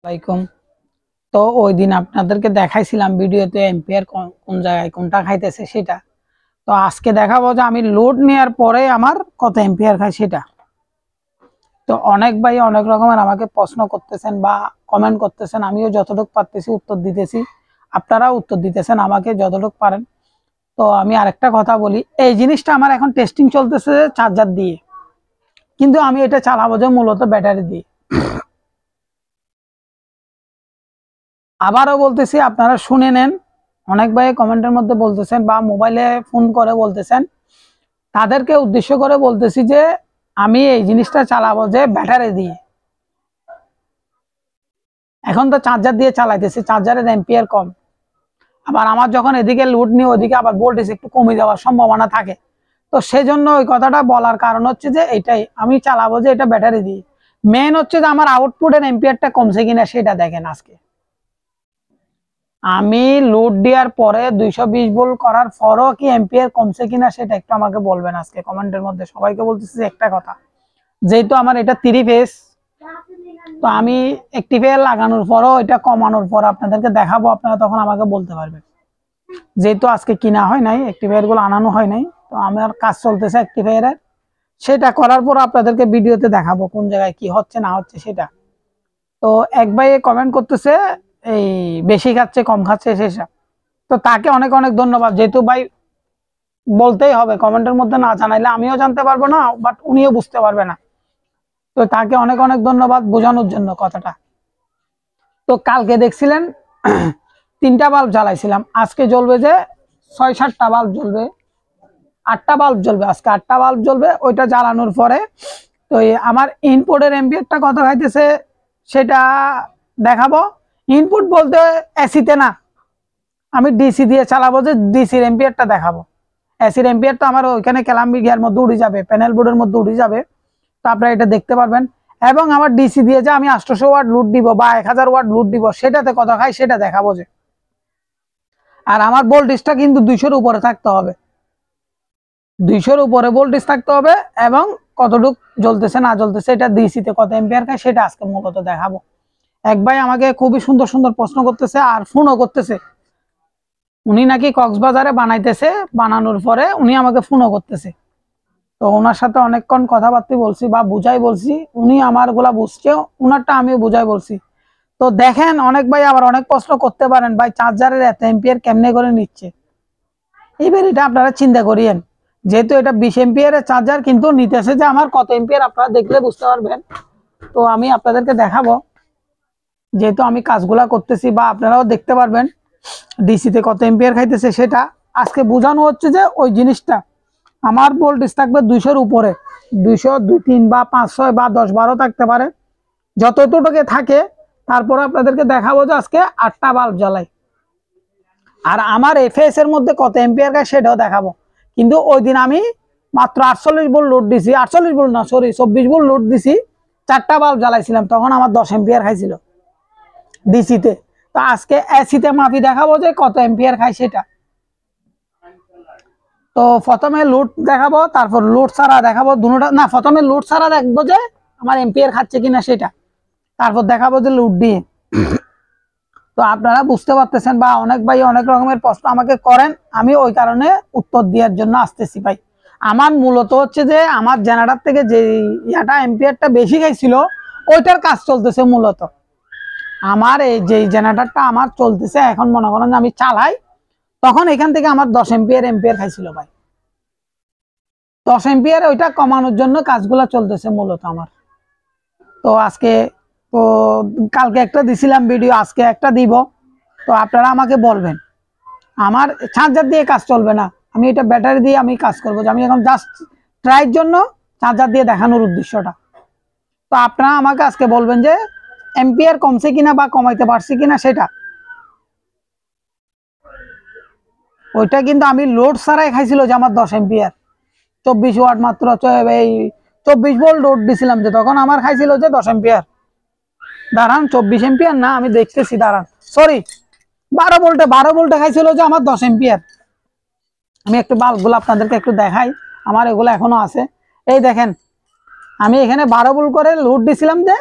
আসসালামাইকুম। তো ওই দিন আপনাদেরকে দেখাইছিলাম ভিডিওতে এম্পিয়ার কোন জায়গায় কোনটা খাইতেছে সেটা। তো আজকে দেখাবো যে আমি লোড নেওয়ার পরে আমার কত এম্পিয়ার খাই সেটা। তো অনেক ভাই অনেক রকমের আমাকে প্রশ্ন করতেছেন বা কমেন্ট করতেছেন, আমিও যতটুকু পারতেছি উত্তর দিতেছি, আপনারাও উত্তর দিতেছেন আমাকে যতটুকু পারেন। তো আমি আরেকটা কথা বলি, এই জিনিসটা আমার এখন টেস্টিং চলতেছে চার্জার দিয়ে, কিন্তু আমি এটা চালাবো যে মূলত ব্যাটারি দিয়ে। আবারও বলতেছি, আপনারা শুনে নেন। অনেক ভাই কমেন্টের মধ্যে বলতেছেন বা মোবাইলে ফোন করে বলতেছেন, তাদেরকে উদ্দেশ্য করে বলতেছি যে আমি এই জিনিসটা চালাবো যে ব্যাটারি দিয়ে। এখন তো চার্জার দিয়ে চালাইতেছি, চার্জারের এম্পিয়ার কম। আবার আমার যখন এদিকে লোড নিয়ে ওদিকে আবার ভোল্টেজ একটু কমে যাওয়ার সম্ভাবনা থাকে। তো সেজন্য ওই কথাটা বলার কারণ হচ্ছে যে এইটাই, আমি চালাবো যে এটা ব্যাটারি দিয়ে। মেন হচ্ছে যে আমার আউটপুটের এম্পিয়ারটা কমছে কিনা সেটা দেখেন। আজকে আমি লোড দেওয়ার পরে 220 ভোল্ট করার পরও কি এম্পিয়ার কমছে কিনা সেটা একটু আমাকে বলবেন আজকে কমেন্টের মধ্যে। সবাইকে বলতেছি একটা কথা, যেহেতু আমার এটা 3 ফেজ, তো আমি একটিভেয়ার লাগানোর পরও এটা কমানোর পর আপনাদেরকে দেখাবো, আপনারা তখন আমাকে বলতে পারবেন। যেহেতু আজকে কিনা হয় নাই, একটিভেয়ার গুলো আনানো হয় নাই, তো আমার কাজ চলতেছে একটিভেয়ারের, সেটা করার পর আপনাদেরকে ভিডিওতে দেখাবো কোন জায়গায় কি হচ্ছে না হচ্ছে সেটা। তো এক ভাই কমেন্ট করতেছে এই বেশি খাচ্ছে কম খাচ্ছে সেসব, তো তাকে অনেক অনেক ধন্যবাদ। যেহেতু ভাই বলতেই হবে, কমেন্টের মধ্যে না জানাইলে আমিও জানতে পারবো না, বাট উনিও বুঝতে পারবে না। তো তাকে অনেক অনেক ধন্যবাদ বোঝানোর জন্য কথাটা। তো কালকে দেখছিলেন 3টা বাল্ব জ্বালাইছিলাম, আজকে জ্বলবে যে 6-7টা বাল্ব জ্বলবে, 8টা বাল্ব জ্বলবে, আজকে 8টা বাল্ব জ্বলবে। ওইটা জ্বালানোর পরে তো আমার ইনপুটের এম্পিয়ারটা কত খাইতেছে সেটা দেখাবো। ইনপুট বলতে এসিতে না, আমি ডিসি দিয়ে চালাবো যে ডিসির এম্পিয়ারটা দেখাবো। এসির এম্পিয়ার তো আমার ওইখানে ক্যালাম্বি গিয়ার মধ্যে উঠে যাবে, প্যানেল বোর্ডের মধ্যে উঠে যাবে, তো আপনারা এটা দেখতে পারবেন। এবং আমার ডিসি দিয়ে যে আমি 800 ওয়াট লোড দিব বা 1000 ওয়াট লোড দিব সেটাতে কত খাই সেটা দেখাবো যে। আর আমার ভোল্টেজটা কিন্তু 200-এর উপরে থাকতে হবে, 200-এর উপরে ভোল্টেজ থাকতে হবে। এবং কতটুক জ্বলতেছে না জ্বলতেছে এটা ডিসিতে কত এম্পিয়ার খায় সেটা আজকে মূলত দেখাবো। এক ভাই আমাকে খুবই সুন্দর সুন্দর প্রশ্ন করতেছে আর ফোনও করতেছে, উনি নাকি কক্সবাজারে বানাইতেছে, বানানোর পরে উনি আমাকে ফোনও করতেছে। তো ওনার সাথে অনেকক্ষণ কথাবার্তা বলছি বা বুঝাই বলছি, উনি আমার গুলা বুঝছে, উনারটা আমিও বুঝাই বলছি। তো দেখেন, অনেক ভাই আবার অনেক প্রশ্ন করতে পারেন, ভাই চার্জারের এত এম্পিয়ার কেমনে করে নিচ্ছে। এইবার এটা আপনারা চিন্তা করিয়েন, যেহেতু এটা 20 এম্পিয়ারের চার্জার, কিন্তু নিতেছে যে আমার কত এম্পিয়ার আপনারা দেখলে বুঝতে পারবেন। তো আমি আপনাদেরকে দেখাবো, যেহেতু আমি কাজগুলা করতেছি বা আপনারাও দেখতে পারবেন ডিসিতে কত এম্পিয়ার খাইতেছে সেটা। আজকে বোঝানো হচ্ছে যে ওই জিনিসটা আমার ভোল্টেজ থাকবে 200-এর উপরে, 200, 2, 3 বা 5, 6 বা 10, 12 থাকতে পারে, যতটুকু থাকে। তারপর আপনাদেরকে দেখাবো যে আজকে 8টা বাল্ব জ্বালাই, আর আমার এফএস এর মধ্যে কত এম্পিয়ার খায় সেটাও দেখাবো। কিন্তু ওই দিন আমি মাত্র 48 ভোল্ট লোড দিছি, 48 ভোল্ট না সরি 24 ভোল্ট লোড দিছি, 4টা বাল্ব জ্বালাইছিলাম, তখন আমার 10 এম্পিয়ার খাইছিল ডিসিতে। তো আজকে এসিতে মাপি দেখাবো যে কত এম্পিয়ার খায় সেটা। তো প্রথমে লোড দেখাবো, তারপর লোড ছাড়া দেখাবো, দুটোটা না, প্রথমে লোড ছাড়া দেখবো যে আমার এম্পিয়ার খাচ্ছে কিনা সেটা, তারপর দেখাবো যে লোড দিয়ে। তো আপনারা বুঝতে পারতেছেন, বা অনেক ভাই অনেক রকমের প্রশ্ন আমাকে করেন, আমি ওই কারণে উত্তর দেওয়ার জন্য আসতেছি ভাই। আমার মূলত হচ্ছে যে আমার জেনারেটর থেকে যে ইয়াটা এম্পিয়ারটা বেশি খাইছিল ওইটার কাজ চলতেছে মূলত। আমার এই যে জেনারেটরটা আমার চলতেছে এখন, মনে করেন আমি চালাই, তখন এখান থেকে আমার 10 এম্পিয়ার খাইছিল ভাই। 10 এম্পিয়ার ওইটা কমানোর জন্য কাজগুলো চলতেছে মূলত আমার। তো আজকে তো কালকে একটা দিছিলাম ভিডিও, আজকে একটা দিব। তো আপনারা আমাকে বলবেন, আমার চার্জার দিয়ে কাজ চলবে না, আমি এটা ব্যাটারি দিয়ে আমি কাজ করবো, যে আমি এখন জাস্ট ট্রাইয়ের জন্য চার্জার দিয়ে দেখানোর উদ্দেশ্যটা। তো আপনারা আমাকে আজকে বলবেন যে এম্পিয়ার কমছে কিনা বা কমাইতে পারছি কিনা সেটা। ওইটা কিন্তু আমি লোড ছাড়াই খাইছিল যে আমার 10 এম্পিয়ার 24 ওয়াট মাত্র, এই 24 ভোল্ট লোড দিছিলাম যে, তখন আমার খাইছিল যে 10 এম্পিয়ার। দাঁড়ান, 24 এম্পিয়ার না, আমি দেখতেছি, দাঁড়ান, সরি 12 ভোল্টে খাইছিল যে আমার 10 এম্পিয়ার। আমি একটু বাল্বগুলো আপনাদেরকে একটু দেখাই, আমার এগুলো এখনো আছে। এই দেখেন, আমি এখানে 12 ভোল্ট করে লোড দিছিলাম যে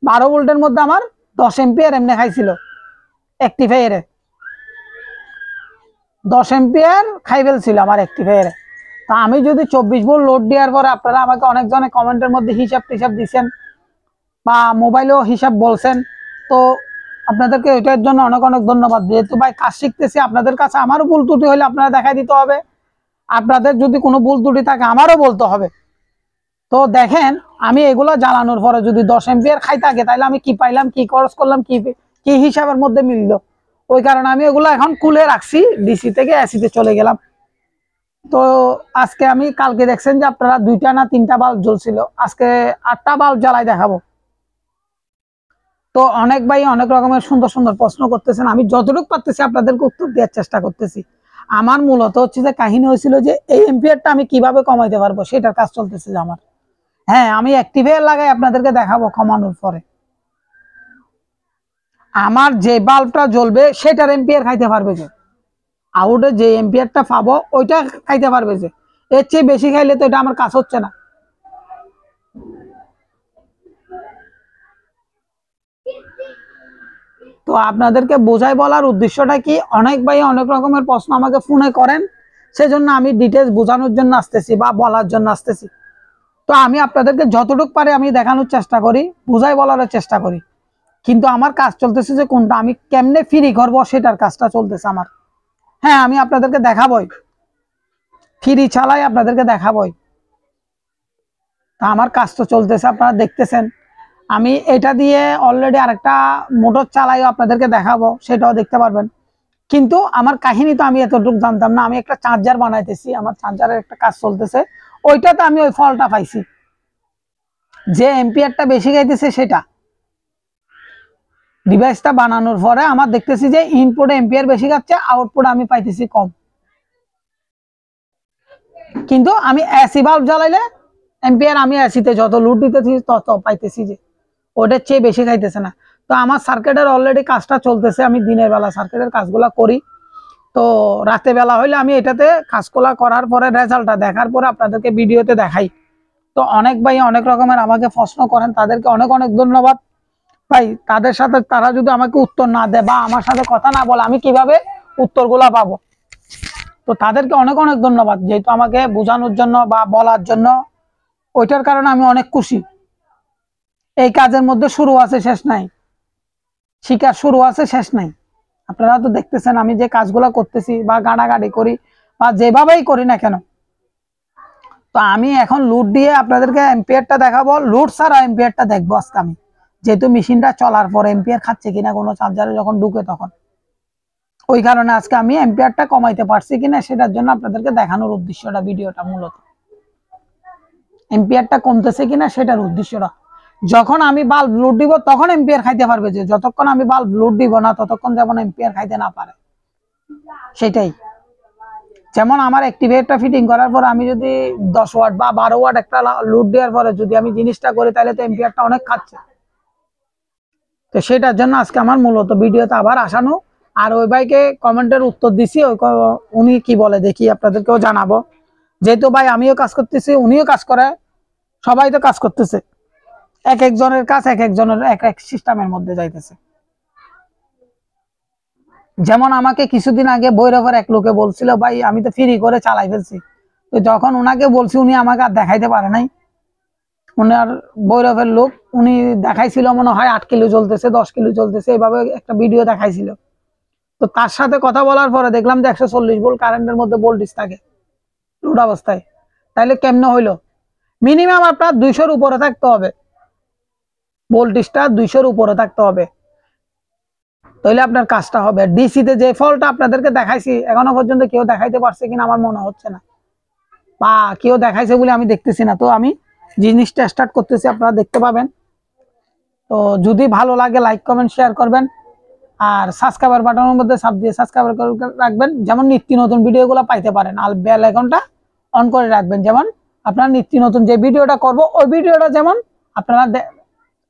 12 ভোল্টের মধ্যে আমার 10 এম্পিয়ার এমনি খাইছিল অ্যাক্টিফায়ারে, 10 এম্পিয়ার খাই ফেলছিল আমার অ্যাক্টিফায়ারে। তা আমি যদি 24 ভোল্ট লোড দেওয়ার পরে আপনারা আমাকে অনেকজনে কমেন্টের মধ্যে হিসাব টিসাব দিচ্ছেন বা মোবাইলেও হিসাব বলছেন, তো আপনাদেরকে এটার জন্য অনেক অনেক ধন্যবাদ। যেহেতু ভাই কাজ শিখতেছি আপনাদের কাছে, আমারও ভুল ত্রুটি হলে আপনারা দেখাই দিতে হবে, আপনাদের যদি কোনো ভুল ত্রুটি থাকে আমারও বলতে হবে। তো দেখেন আমি এগুলো জ্বালানোর পরে যদি 10 এম্পিয়ার খাই থাকে, তাহলে আমি কি পাইলাম, কি খরচ করলাম, কি কি হিসাবের মধ্যে মিললো। ওই কারণে আমি এগুলো এখন খুলে রাখছি, ডিসি থেকে এসিতে চলে গেলাম। তো আজকে আমি, কালকে দেখছেন যে আপনারা 2টা না 3টা বাল্ব জ্বলছিল, আজকে 8টা বাল্ব জ্বালাই দেখাবো। তো অনেক ভাই অনেক রকমের সুন্দর সুন্দর প্রশ্ন করতেছেন, আমি যতটুকু পারতেছি আপনাদেরকে উত্তর দেওয়ার চেষ্টা করতেছি। আমার মূলত হচ্ছে যে কাহিনী হয়েছিল যে এই এম্পিয়ারটা আমি কিভাবে কমাইতে পারবো সেটার কাজ চলতেছে যে আমার। হ্যাঁ, আমি অ্যাক্টিভেট লাগাই আপনাদেরকে দেখাবো কমানোর পরে। আমার যে বাল্বটা জ্বলবে সেটার এম্পিয়ার খাইতে পারবে যে, আউটে যে এম্পিয়ারটা পাবো ওইটা খাইতে পারবে যে, এর চেয়ে বেশি খাইলে তো এটা আমার কাজ হচ্ছে না। তো আপনাদেরকে বোঝাই বলার উদ্দেশ্যটা কি, অনেক ভাই অনেক রকমের প্রশ্ন আমাকে ফোনে করেন, সেজন্য আমি ডিটেলস বোঝানোর জন্য আসতেছি বা বলার জন্য আসতেছি। তো আমি আপনাদেরকে যতটুকু পারে আমি দেখানোর চেষ্টা করি, বুঝাই বলার চেষ্টা করি, কিন্তু আমার কাজ চলতেছে যে কোনটা আমি কেমনে ফ্রি করবো সেটার কাজটা চলতেছে আমার। হ্যাঁ, আমি আপনাদেরকে দেখাবই, ফ্রি চালাই আপনাদেরকে দেখাবই। তা আমার কাজ তো চলতেছে, আপনারা দেখতেছেন। আমি এটা দিয়ে অলরেডি আরেকটা মোটর চালাইও আপনাদেরকে দেখাবো, সেটাও দেখতে পারবেন। কিন্তু আমার কাহিনী তো আমি এতটুকু জানতাম না, আমি একটা চার্জার বানাইতেছি, আমার চার্জারের একটা কাজ চলতেছে, ওইটাতে আমি ওই ফলটা পাইছি, যে এম্পিয়ারটা বেশি গাইতেছে সেটা। ডিভাইসটা বানানোর পরে আমার দেখতেছি যে ইনপুটে এম্পিয়ার বেশি যাচ্ছে, আউটপুট আমি পাইতেছি কম। কিন্তু আমি এসি বাল্ব জ্বালাইলে এম্পিয়ার আমি এসিতে যত লোড দিতেছি তত পাইতেছি যে ওটার চেয়ে বেশি খাইতেছে না। তো আমার সার্কিটের অলরেডি কাজটা চলতেছে, আমি দিনের বেলা সার্কিটের কাজগুলো করি, তো রাতে বেলা হইলে আমি এটাতে কাজগুলা করার পরে রেজাল্টটা দেখার পরে আপনাদেরকে ভিডিওতে দেখাই। তো অনেক ভাই অনেক রকমের আমাকে প্রশ্ন করেন, তাদেরকে অনেক অনেক ধন্যবাদ ভাই। তাদের সাথে তারা যদি আমাকে উত্তর না দেয় বা আমার সাথে কথা না বলে আমি কিভাবে উত্তরগুলা পাবো। তো তাদেরকে অনেক অনেক ধন্যবাদ, যেহেতু আমাকে বোঝানোর জন্য বা বলার জন্য, ওইটার কারণে আমি অনেক খুশি। এই কাজের মধ্যে শুরু আছে শেষ নাই, শিকার শুরু আছে শেষ নাই। আপনারা তো দেখতেছেন আমি যে কাজগুলো করতেছি বা গাড়াগাড়ি করি বা যেভাবেই করি না কেন। তো আমি এখন লোড দিয়ে আপনাদেরকে এম্পিয়ারটা দেখাবো, লোড ছাড়া এম্পিয়ারটা দেখবো আজকে আমি, যেহেতু মেশিনটা চলার পর এম্পিয়ার খাচ্ছে কিনা কোনো চার্জারে যখন ঢুকে তখন। ওই কারণে আজকে আমি এম্পিয়ারটা কমাইতে পারছি কিনা সেটার জন্য আপনাদেরকে দেখানোর উদ্দেশ্যটা, ভিডিওটা মূলত এম্পিয়ারটা কমতেছে কিনা সেটার উদ্দেশ্যটা। যখন আমি বাল্ব লোড দিব তখন এম্পিয়ার খাইতে পারবে যে, যতক্ষণ আমি বাল্ব লোড দিব না ততক্ষণ যেমন এম্পিয়ার খাইতে না পারে, সেটাই। যেমন আমার অ্যাক্টিভেটরটা ফিটিং করার পর আমি যদি 10 ওয়াট বা 12 ওয়াট একটা লোড দেওয়ার পরে যদি আমি জিনিসটা করি, তাহলে তো এম্পিয়ারটা অনেক খাচ্ছে। তো সেটার জন্য আজকে আমার মূলত ভিডিওতে আবার আসানো। আর ওই ভাইকে কমেন্টের উত্তর দিছি, উনি কি বলে দেখি আপনাদেরকেও জানাবো। যেহেতু ভাই আমিও কাজ করতেছি, উনিও কাজ করে, সবাই তো কাজ করতেছে, এক একজনের কাজ এক একজনের এক এক সিস্টেমের মধ্যে যাইতেছে। যেমন আমাকে কিছুদিন আগে ভৈরবের এক লোকে বলছিল, ভাই আমি তো ফ্রি করে চালাই ফেলছি। তো যখন ওনাকে বলছি উনি আমাকে আর দেখাইতে পারে নাই। উনার ভৈরবের লোক, উনি দেখাইছিল মনে হয় 8 কিলো চলতেছে, 10 কিলো চলতেছে, এইভাবে একটা ভিডিও দেখাইছিল। তো তার সাথে কথা বলার পরে দেখলাম যে 140 ভোল্ট কারেন্টের মধ্যে ভোল্টেজ থাকে লোড অবস্থায়। তাইলে কেমনে হইলো? মিনিমাম আপনার 200-র উপরে থাকতে হবে, ভোল্টেজটা 200-র উপরে থাকতে হবে, তাহলে আপনার কাজটা হবে। ডিসিতে যে ফলটা আপনাদেরকে দেখাইছি এখনো পর্যন্ত কেউ দেখাইতে পারছে কিনা আমার মনে হচ্ছে না, বা কেউ দেখাইছে বলে আমি দেখতেছি না। তো আমি জিনিসটা স্টার্ট করতেছি, আপনারা দেখতে পাবেন। তো যদি ভালো লাগে লাইক কমেন্ট শেয়ার করবেন, আর সাবস্ক্রাইবার বাটনের মধ্যে চাপ দিয়ে সাবস্ক্রাইব করে রাখবেন, যেমন নিত্য নতুন ভিডিওগুলো পাইতে পারেন। আর বেল আইকনটা অন করে রাখবেন, যেমন আপনারা নিত্য নতুন যে ভিডিওটা করব ওই ভিডিওটা যেমন আপনারা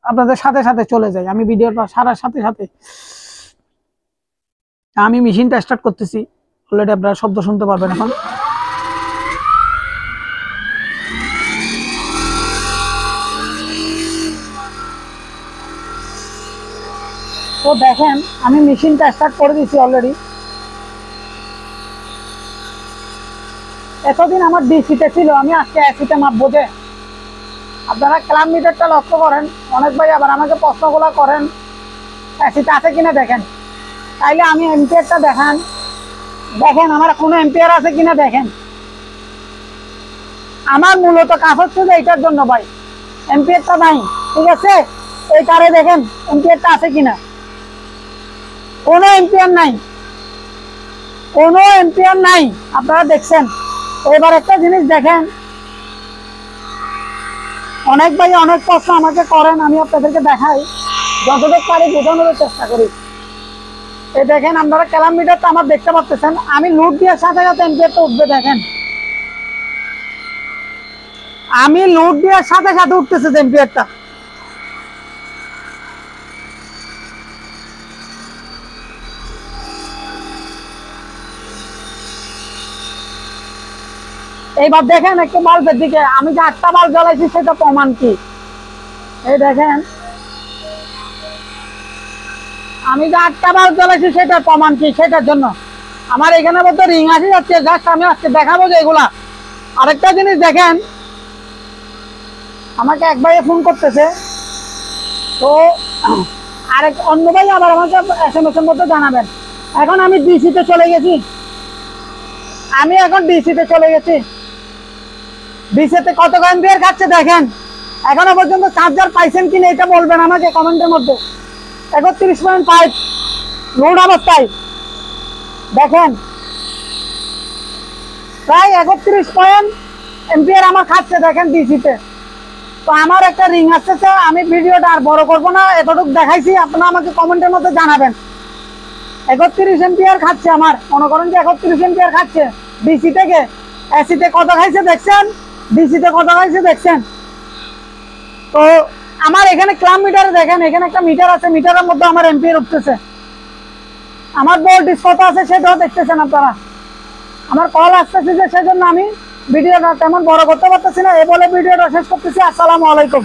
আপনাদের সাথে সাথে চলে যায়, আমি ভিডিওটা সারার সাথে সাথে। আমি মেশিনটা স্টার্ট করতেছি, অলরেডি আপনারা শব্দ শুনতে পারবেন এখন। তো দেখেন আমি মেশিনটা স্টার্ট করে দিয়েছি অলরেডি। এতদিন আমার ডিসিতে ছিল, আমি আজকে এসিতে মাপবো। যে আপনারা ক্লাব মিটারটা লক্ষ্য করেন, অনেক ভাই আবার আমাকে প্রশ্নগুলো করেন এসিতে আছে কিনা দেখেন, তাইলে আমি এম্পিয়ারটা দেখান, দেখেন আমার কোনো এম্পিয়ার আছে কিনা দেখেন। আমার মূলত কাজ হচ্ছে যে এইটার জন্য ভাই, এম্পিয়ারটা নাই, ঠিক আছে, এই কারে দেখেন এম্পিয়ারটা আছে কিনা, কোনো এম্পিয়ার নাই, কোনো এম্পিয়ার নাই, আপনারা দেখছেন। এবার একটা জিনিস দেখেন, অনেক ভাই অনেক প্রশ্ন আমাকে করেন, আমি আপনাদেরকে দেখাই, যতটুকু পারি বোঝানোর চেষ্টা করি। এই দেখেন আপনারা ক্যালাম মিটারটা আমার দেখতে পাচ্ছেন, আমি লুট দেওয়ার সাথে সাথে এম্পিয়ারটা উঠবে, দেখেন আমি লুট দেওয়ার সাথে সাথে উঠতেছে এম্পিয়ারটা। এইবার দেখেন একটু বাল্বের দিকে, আমি যে 8টা বাল্ব জ্বালাইছি সেটা প্রমাণ কি, এই দেখেন আমি যে 8টা বাল্ব জ্বালাইছি সেটার প্রমাণ কি, সেটার জন্য আমার এখানে বলতে রিং আসি যাচ্ছে, জাস্ট আমি আজকে দেখাবো যে এগুলা। আরেকটা জিনিস দেখেন, আমাকে এক ভাইয়ে ফোন করতেছে, তো আরেক অন্য ভাই আবার আমাকে SMS এর মধ্যে জানাবেন। এখন আমি ডিসিতে চলে গেছি, আমি এখন ডিসিতে চলে গেছি, ডিসিতে কত এম্পিয়ার খাচ্ছে দেখেন। এখনো পর্যন্ত চার্জার পাইছেন কিনা এটা বলবেন আমাকে কমেন্টের মধ্যে। 31.5 লোড অবস্থায় দেখেন, প্রায় 31 এম্পিয়ার আমার খাচ্ছে দেখেন ডিসিতে। তো আমার একটা রিং আসতেছে, আমি ভিডিওটা আর বড় করবো না, এতটুকু দেখাইছি, আপনারা আমাকে কমেন্টের মধ্যে জানাবেন। 31 এম্পিয়ার খাচ্ছে আমার, মনে করেন যে 31 এম্পিয়ার খাচ্ছে ডিসি থেকে। এসিতে কত খাইছে দেখছেন, ডিসিতে কত খাইছে দেখছেন। তো আমার এখানে ক্লাব মিটারে দেখেন, এখানে একটা মিটার আছে, মিটারের মধ্যে আমার এম্পিয়ার উঠতেছে, আমার ভোল্টেজ কত আছে সেটাও দেখতেছেন আপনারা। আমার কল আসতেছে যে সেজন্য আমি ভিডিওটা তেমন বড় করতে পারতেছি না, এ বলে ভিডিওটা শেষ করতেছি। আসসালামু আলাইকুম।